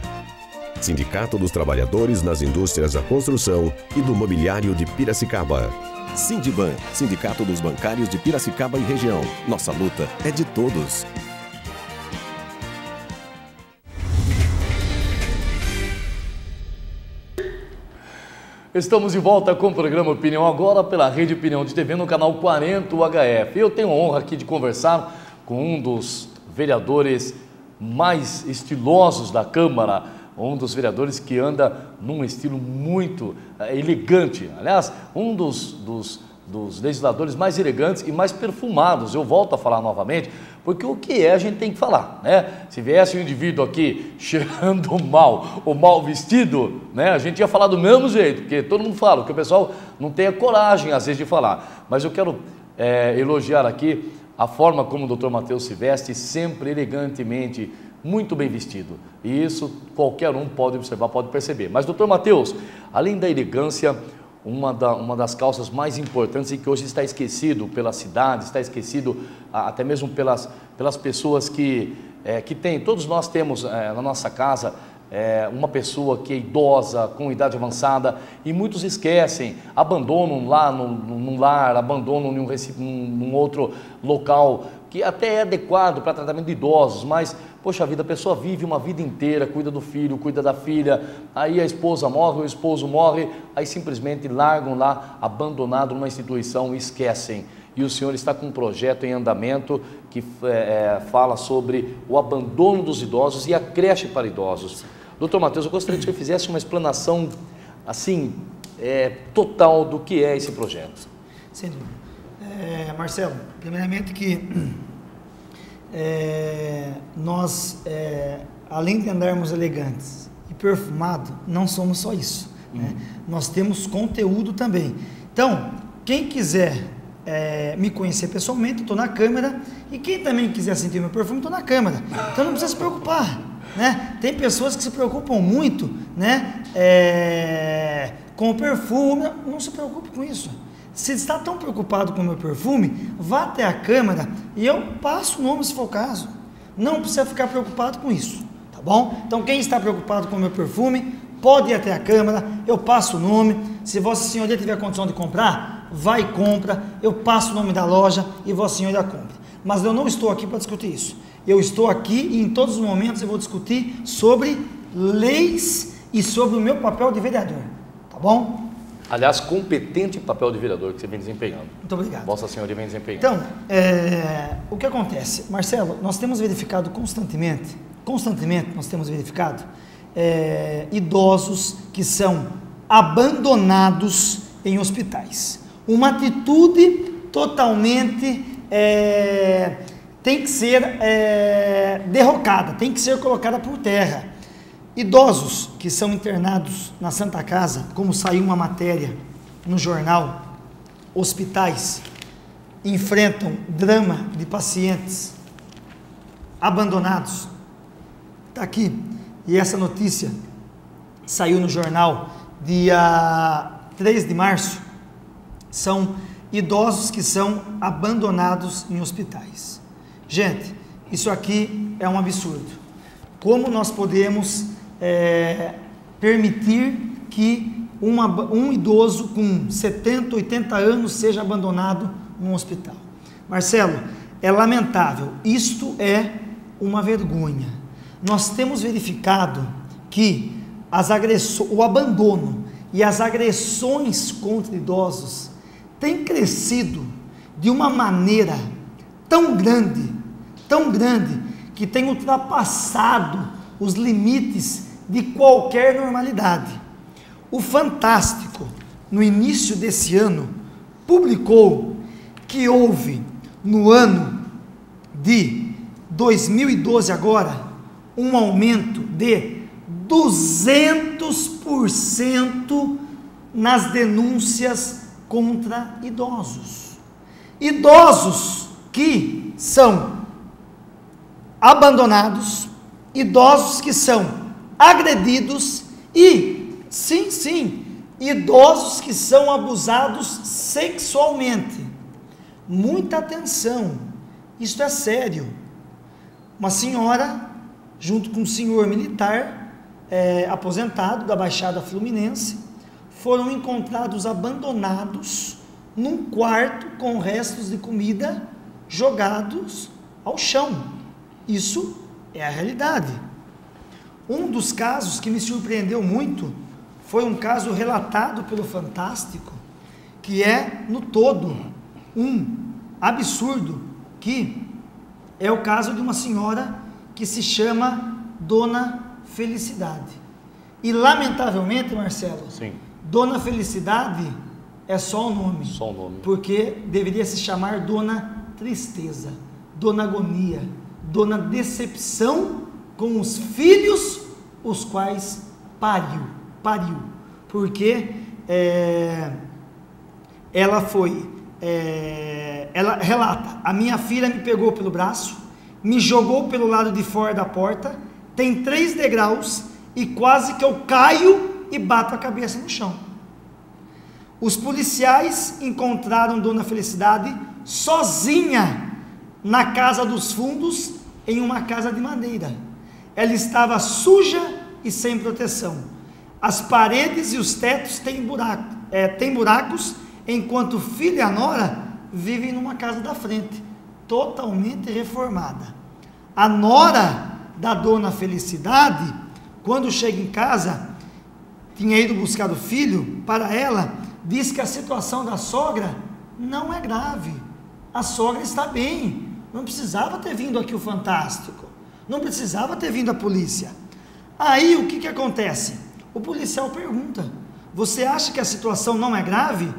Sindicato dos Trabalhadores nas Indústrias da Construção e do Mobiliário de Piracicaba. Sindiban, Sindicato dos Bancários de Piracicaba e região. Nossa luta é de todos. Estamos de volta com o programa Opinião Agora pela Rede Opinião de TV no canal 40 UHF. Eu tenho a honra aqui de conversar com um dos vereadores mais estilosos da Câmara, um dos vereadores que anda num estilo muito elegante. Aliás, um dos legisladores mais elegantes e mais perfumados. Eu volto a falar novamente, porque o que é a gente tem que falar, né? Se viesse um indivíduo aqui cheirando mal ou mal vestido, né, a gente ia falar do mesmo jeito, porque todo mundo fala, que o pessoal não tem a coragem às vezes de falar. Mas eu quero elogiar aqui a forma como o Dr. Matheus se veste, sempre elegantemente, muito bem vestido. E isso qualquer um pode observar, pode perceber. Mas, Dr. Matheus, além da elegância, uma das causas mais importantes e que hoje está esquecido pela cidade, está esquecido até mesmo pelas pessoas que tem. Todos nós temos na nossa casa uma pessoa que é idosa, com idade avançada, e muitos esquecem, abandonam lá num lar, abandonam num outro local que até é adequado para tratamento de idosos, mas, poxa vida, a pessoa vive uma vida inteira, cuida do filho, cuida da filha, aí a esposa morre, o esposo morre, aí simplesmente largam lá, abandonado numa instituição e esquecem. E o senhor está com um projeto em andamento que fala sobre o abandono dos idosos e a creche para idosos. Doutor Matheus, eu gostaria que o senhor fizesse uma explanação, assim, total do que é esse projeto. Sem dúvida. Marcelo, primeiramente que nós, além de andarmos elegantes e perfumados, não somos só isso, né? Nós temos conteúdo também. Então, quem quiser me conhecer pessoalmente, estou na Câmara, e quem também quiser sentir meu perfume, estou na Câmara. Então não precisa se preocupar, né? Tem pessoas que se preocupam muito, né, com o perfume. Não se preocupe com isso. Se está tão preocupado com o meu perfume, vá até a Câmara e eu passo o nome se for o caso. Não precisa ficar preocupado com isso, tá bom? Então quem está preocupado com o meu perfume, pode ir até a Câmara, eu passo o nome. Se Vossa Senhoria tiver condição de comprar, vai e compra, eu passo o nome da loja e Vossa Senhoria compra. Mas eu não estou aqui para discutir isso. Eu estou aqui e em todos os momentos eu vou discutir sobre leis e sobre o meu papel de vereador, tá bom? Aliás, competente papel de vereador que você vem desempenhando. Muito obrigado. Vossa Senhoria vem desempenhando. Então, o que acontece? Marcelo, nós temos verificado constantemente nós temos verificado idosos que são abandonados em hospitais. Uma atitude totalmente tem que ser derrocada, tem que ser colocada por terra. Idosos que são internados na Santa Casa, como saiu uma matéria no jornal, hospitais enfrentam drama de pacientes abandonados. Está aqui, e essa notícia saiu no jornal dia 3 de março, são idosos que são abandonados em hospitais. Gente, isso aqui é um absurdo. Como nós podemos permitir que um idoso com 70, 80 anos seja abandonado num hospital? Marcelo, é lamentável, isto é uma vergonha. Nós temos verificado que o abandono e as agressões contra idosos têm crescido de uma maneira tão grande, que tem ultrapassado os limites de qualquer normalidade. O Fantástico, no início desse ano, publicou que houve, no ano de 2012 agora, um aumento de 200% nas denúncias contra idosos. Idosos que são abandonados, idosos que são agredidos e, sim, idosos que são abusados sexualmente. Muita atenção, isto é sério. Uma senhora, junto com um senhor militar, aposentado da Baixada Fluminense, foram encontrados abandonados num quarto com restos de comida jogados ao chão. Isso é a realidade. Um dos casos que me surpreendeu muito foi um caso relatado pelo Fantástico, que é, no todo, um absurdo, que é o caso de uma senhora que se chama Dona Felicidade. E, lamentavelmente, Marcelo, sim, Dona Felicidade é só o nome. Só o nome. Porque deveria se chamar Dona Tristeza, Dona Agonia, Dona Decepção com os filhos os quais pariu, porque ela relata: a minha filha me pegou pelo braço, me jogou pelo lado de fora da porta, tem 3 degraus e quase que eu caio e bato a cabeça no chão. Os policiais encontraram Dona Felicidade sozinha na casa dos fundos, em uma casa de madeira. Ela estava suja e sem proteção. As paredes e os tetos têm buracos, enquanto o filho e a nora vivem numa casa da frente, totalmente reformada. A nora da Dona Felicidade, quando chega em casa, tinha ido buscar o filho, para ela, diz que a situação da sogra não é grave. A sogra está bem, não precisava ter vindo aqui o Fantástico, não precisava ter vindo a polícia. Aí o que acontece? O policial pergunta: você acha que a situação não é grave?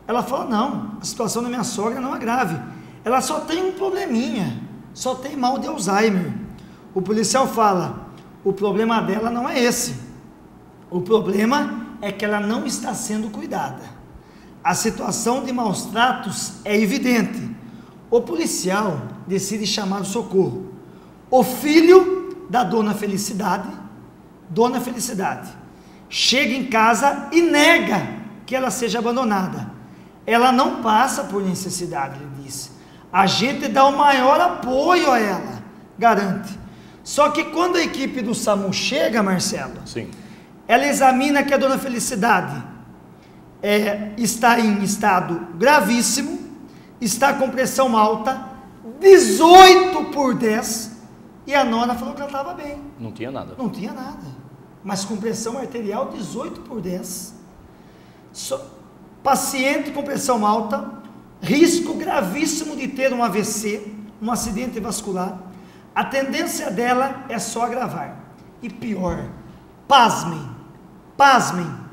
Ela fala: não, a situação da minha sogra não é grave, ela só tem um probleminha, só tem mal de Alzheimer. O policial fala: o problema dela não é esse, o problema é que ela não está sendo cuidada. A situação de maus tratos é evidente. O policial decide chamar o socorro. O filho da Dona Felicidade, chega em casa e nega que ela seja abandonada. Ela não passa por necessidade, ele diz. A gente dá o maior apoio a ela, garante. Só que quando a equipe do SAMU chega, Marcelo, sim, ela examina que a Dona Felicidade está em estado gravíssimo, está com pressão alta, 18/10, e a nora falou que ela estava bem. Não tinha nada. Não tinha nada. mas com pressão arterial 18/10. Paciente com pressão alta, risco gravíssimo de ter um AVC, um acidente vascular. A tendência dela é só agravar. E pior, pasmem,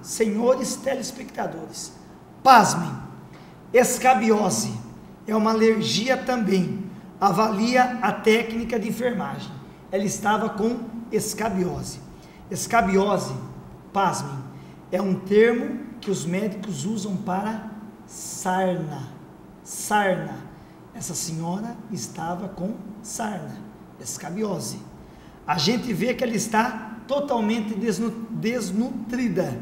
senhores telespectadores, pasmem, escabiose é uma alergia também. Avalia a técnica de enfermagem. Ela estava com escabiose. Escabiose, pasmem, é um termo que os médicos usam para sarna. Sarna. Essa senhora estava com sarna, escabiose. A gente vê que ela está totalmente desnutrida.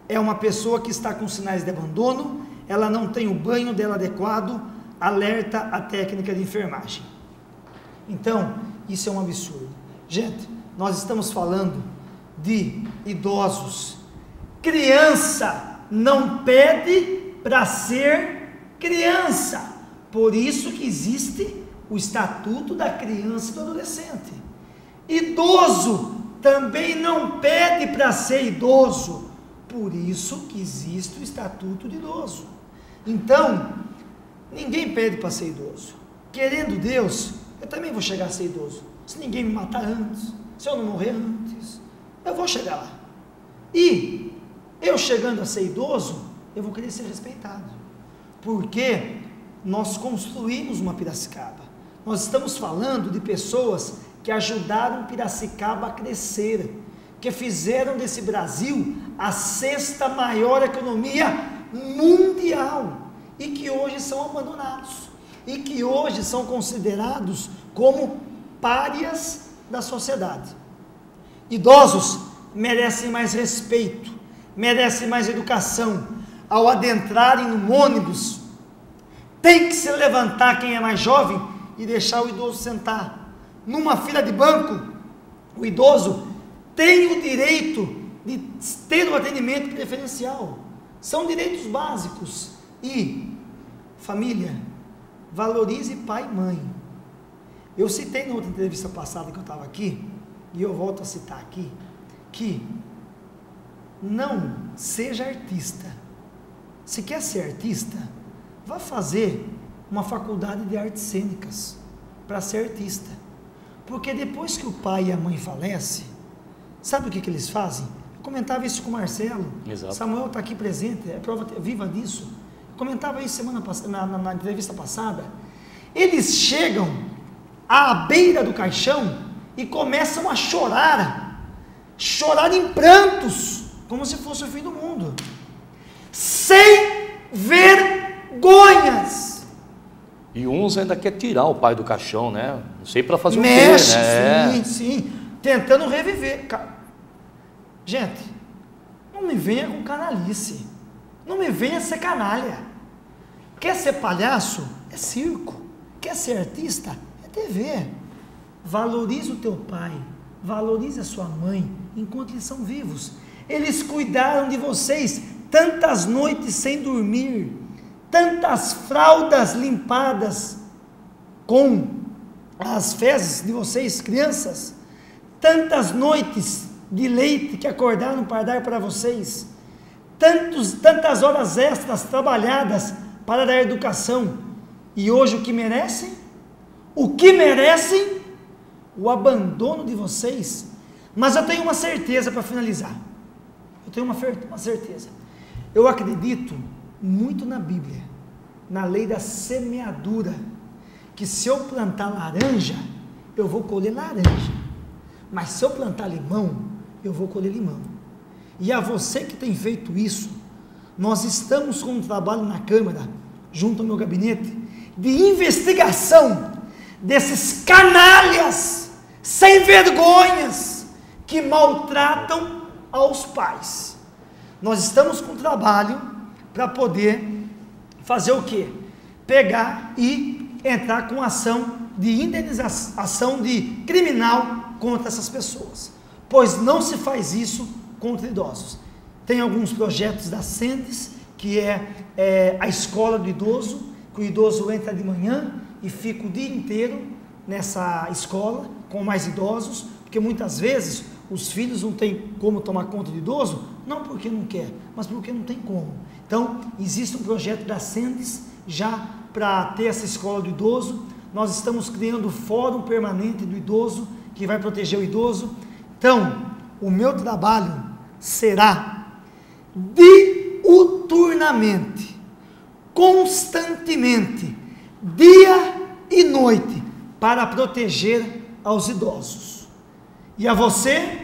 É uma pessoa que está com sinais de abandono, ela não tem o banho dela adequado, alerta a técnica de enfermagem. Então, isso é um absurdo. Gente, nós estamos falando de idosos. Criança não pede para ser criança. Por isso que existe o Estatuto da Criança e do Adolescente. Idoso também não pede para ser idoso. Por isso que existe o Estatuto de Idoso. Então, ninguém pede para ser idoso. Querendo Deus, eu também vou chegar a ser idoso. Se ninguém me matar antes, se eu não morrer antes, eu vou chegar lá. E eu chegando a ser idoso, eu vou querer ser respeitado. Porque nós construímos uma Piracicaba. Nós estamos falando de pessoas que ajudaram Piracicaba a crescer, que fizeram desse Brasil a 6ª maior economia mundial, e que hoje são abandonados, e que hoje são considerados como párias da sociedade. Idosos merecem mais respeito, merecem mais educação. Ao adentrarem no ônibus, tem que se levantar quem é mais jovem e deixar o idoso sentar. Numa fila de banco, o idoso tem o direito de ter um atendimento preferencial. São direitos básicos. E, família, valorize pai e mãe. Eu citei na outra entrevista passada que eu estava aqui, e eu volto a citar aqui, que não seja artista. Se quer ser artista, vá fazer uma faculdade de artes cênicas para ser artista. Porque depois que o pai e a mãe falecem, sabe o que eles fazem? Eu comentava isso com o Marcelo. Exato. Samuel está aqui presente, é prova viva disso. Eu comentava isso semana passada, na entrevista passada. Eles chegam à beira do caixão e começam a chorar em prantos, como se fosse o fim do mundo, sem vergonhas. E uns ainda quer tirar o pai do caixão, né? Não sei para fazer mexe, o quê, né? Sim, tentando reviver. Gente, não me venha com canalice, não me venha ser canalha. Quer ser palhaço? É circo. Quer ser artista? É TV. Valorize o teu pai, valorize a sua mãe, enquanto eles são vivos. Eles cuidaram de vocês tantas noites sem dormir, tantas fraldas limpadas com as fezes de vocês, crianças, tantas noites de leite que acordaram para dar para vocês, tantas horas extras trabalhadas para dar educação, e hoje o que merecem? O abandono de vocês. Mas eu tenho uma certeza para finalizar, uma certeza, eu acredito muito na Bíblia, na lei da semeadura, que se eu plantar laranja, eu vou colher laranja, mas se eu plantar limão, eu vou colher limão. E a você que tem feito isso, nós estamos com um trabalho na Câmara, junto ao meu gabinete, de investigação desses canalhas, sem vergonhas, que maltratam aos pais. Nós estamos com um trabalho para poder fazer o quê? Pegar e entrar com ação de indenização, ação de criminal contra essas pessoas, pois não se faz isso contra idosos. Tem alguns projetos da Sendes, que é a escola do idoso, que o idoso entra de manhã e fica o dia inteiro nessa escola com mais idosos, porque muitas vezes Os filhos não têm como tomar conta do idoso? Não porque não quer, mas porque não tem como. Então, existe um projeto da Sendes já para ter essa escola do idoso. Nós estamos criando o Fórum Permanente do Idoso, que vai proteger o idoso. Então, o meu trabalho será diuturnamente, constantemente, dia e noite, para proteger aos idosos. E a você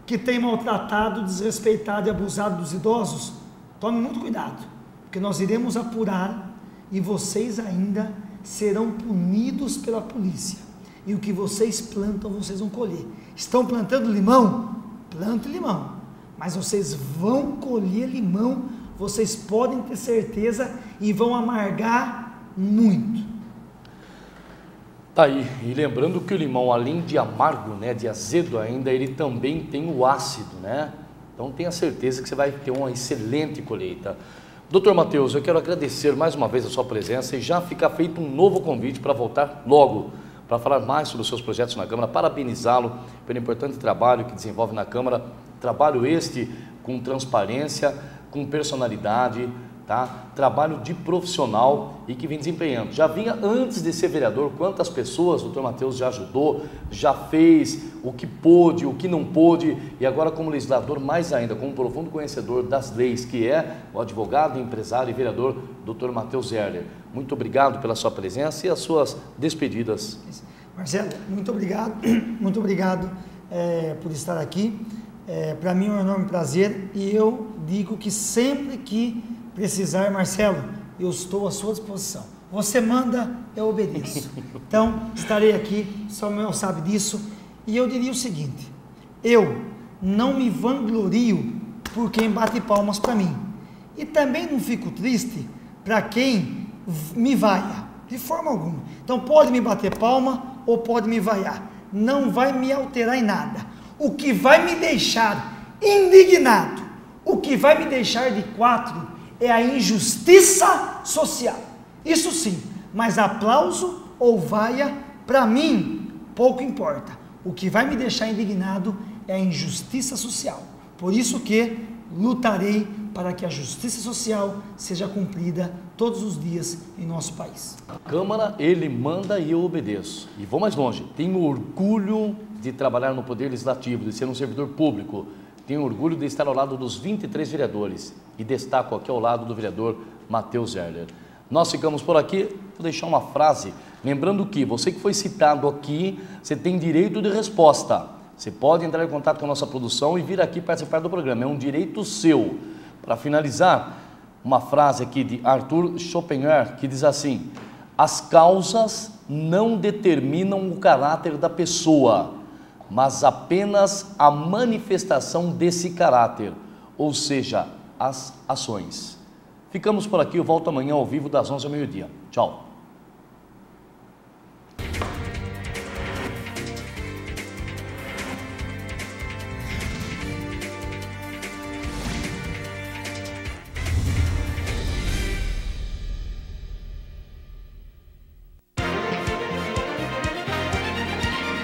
que tem maltratado, desrespeitado e abusado dos idosos, tome muito cuidado, porque nós iremos apurar e vocês ainda serão punidos pela polícia. E o que vocês plantam, vocês vão colher. Estão plantando limão? Plante limão. Mas vocês vão colher limão, vocês podem ter certeza, e vão amargar muito. Tá aí, e lembrando que o limão, além de amargo, né, de azedo ainda, ele também tem o ácido, né? Então tenha certeza que você vai ter uma excelente colheita. Doutor Matheus, eu quero agradecer mais uma vez a sua presença e já ficar feito um novo convite para voltar logo, para falar mais sobre os seus projetos na Câmara, parabenizá-lo pelo importante trabalho que desenvolve na Câmara, trabalho este com transparência, com personalidade, tá? Trabalho de profissional e que vem desempenhando. Já vinha antes de ser vereador, quantas pessoas o doutor Matheus já ajudou, já fez o que pôde, o que não pôde, e agora como legislador mais ainda, como profundo conhecedor das leis, que é o advogado, empresário e vereador doutor Matheus Erler. Muito obrigado pela sua presença e as suas despedidas. Marcelo, muito obrigado por estar aqui. Para mim é um enorme prazer, e eu digo que sempre que precisar, Marcelo, eu estou à sua disposição. Você manda, eu obedeço. Então, estarei aqui, Samuel sabe disso. E eu diria o seguinte: eu não me vanglorio por quem bate palmas para mim. E também não fico triste para quem me vaia, de forma alguma. Então, pode me bater palma ou pode me vaiar. Não vai me alterar em nada. O que vai me deixar indignado, o que vai me deixar de quatro, é a injustiça social. Isso sim, mas aplauso ou vaia, para mim, pouco importa. O que vai me deixar indignado é a injustiça social. Por isso que lutarei para que a justiça social seja cumprida todos os dias em nosso país. A Câmara, ele manda e eu obedeço. E vou mais longe, tenho orgulho de trabalhar no Poder Legislativo, de ser um servidor público. Tenho orgulho de estar ao lado dos 23 vereadores e destaco aqui ao lado do vereador Matheus Erler. Nós ficamos por aqui. Vou deixar uma frase, lembrando que você que foi citado aqui, você tem direito de resposta. Você pode entrar em contato com a nossa produção e vir aqui participar do programa, é um direito seu. Para finalizar, uma frase aqui de Arthur Schopenhauer, que diz assim: as causas não determinam o caráter da pessoa, mas apenas a manifestação desse caráter, ou seja, as ações. Ficamos por aqui, eu volto amanhã ao vivo das 11 ao meio-dia. Tchau.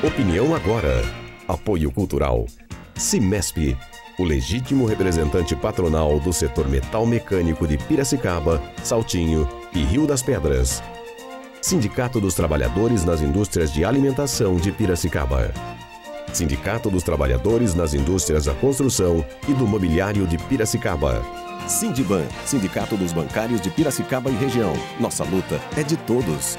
Opinião agora. Apoio cultural. Cimesp, o legítimo representante patronal do setor metal mecânico de Piracicaba, Saltinho e Rio das Pedras. Sindicato dos Trabalhadores nas Indústrias de Alimentação de Piracicaba. Sindicato dos Trabalhadores nas Indústrias da Construção e do Mobiliário de Piracicaba. Sindiban, Sindicato dos Bancários de Piracicaba e Região. Nossa luta é de todos.